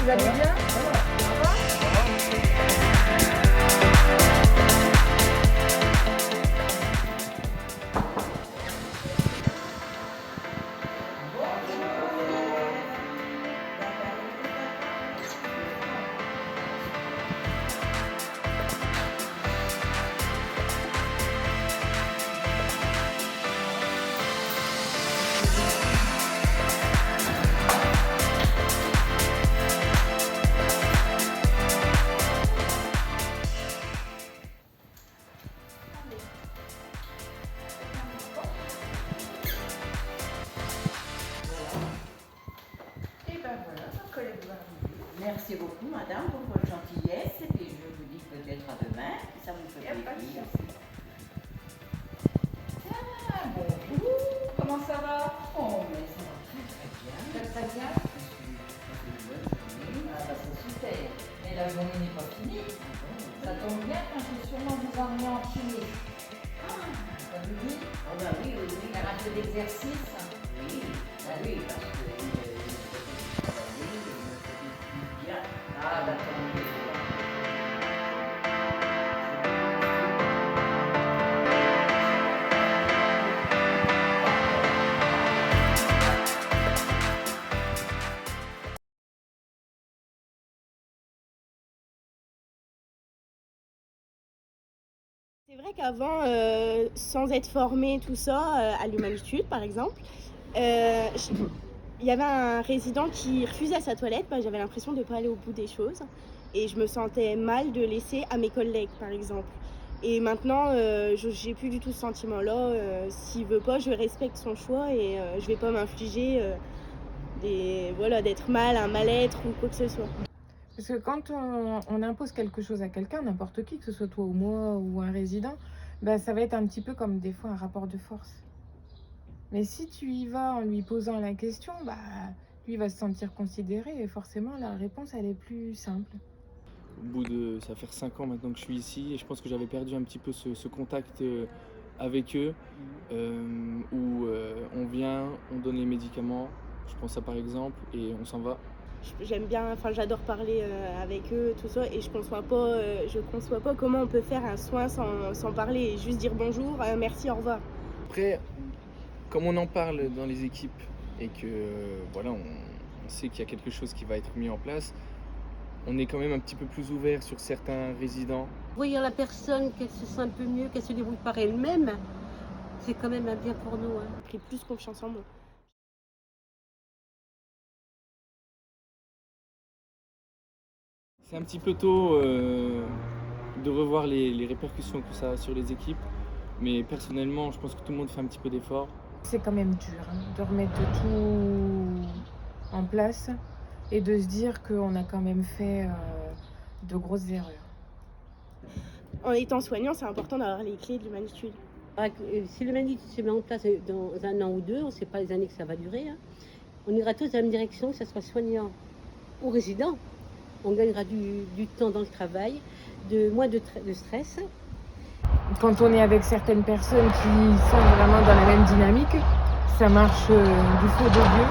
Vous allez bien? Merci beaucoup, madame, pour votre gentillesse. Et puis je vous dis peut-être à demain, si ça vous fait plaisir. Ah, bonjour. Comment ça va? Oh, mais ça va très très bien. Très bien. Une bonne journée. Ah bah c'est super. Mais la journée n'est pas finie. Ça tombe bien quand je vais sûrement vous emmener en chimie. Ça vous dit? Oh, ben oui, oui, oui. Faire un peu d'exercice. Oui, ben oui, parce que bien. Ah d'accord. C'est vrai qu'avant, sans être formée, tout ça, à l'humanitude par exemple, il y avait un résident qui refusait sa toilette, bah, j'avais l'impression de ne pas aller au bout des choses et je me sentais mal de laisser à mes collègues par exemple. Et maintenant, j'ai plus du tout ce sentiment-là. S'il veut pas, je respecte son choix et je vais pas m'infliger d'être mal, un mal-être ou quoi que ce soit. Parce que quand on impose quelque chose à quelqu'un, n'importe qui, que ce soit toi ou moi ou un résident, bah, ça va être un petit peu comme des fois un rapport de force. Mais si tu y vas en lui posant la question, bah, lui va se sentir considéré et forcément la réponse elle est plus simple. Au bout de, ça va faire 5 ans maintenant que je suis ici et je pense que j'avais perdu un petit peu ce contact avec eux où on vient, on donne les médicaments, je prends ça par exemple et on s'en va. J'aime bien, enfin j'adore parler avec eux, tout ça, et je conçois pas comment on peut faire un soin sans parler et juste dire bonjour, merci, au revoir. Après, comme on en parle dans les équipes et que voilà, on sait qu'il y a quelque chose qui va être mis en place, on est quand même un petit peu plus ouvert sur certains résidents. Voyant la personne, qu'elle se sent un peu mieux, qu'elle se débrouille par elle-même, c'est quand même un bien pour nous. Hein. J'ai pris plus confiance en moi. C'est un petit peu tôt de revoir les répercussions que ça a sur les équipes, mais personnellement, je pense que tout le monde fait un petit peu d'effort. C'est quand même dur de remettre tout en place et de se dire qu'on a quand même fait de grosses erreurs. En étant soignant, c'est important d'avoir les clés de l'humanitude. Si l'humanité se met en place dans un an ou deux, on ne sait pas les années que ça va durer, hein, on ira tous dans la même direction, que ce soit soignant ou résident. on gagnera du temps dans le travail, moins de stress. Quand on est avec certaines personnes qui sont vraiment dans la même dynamique, ça marche du feu de Dieu.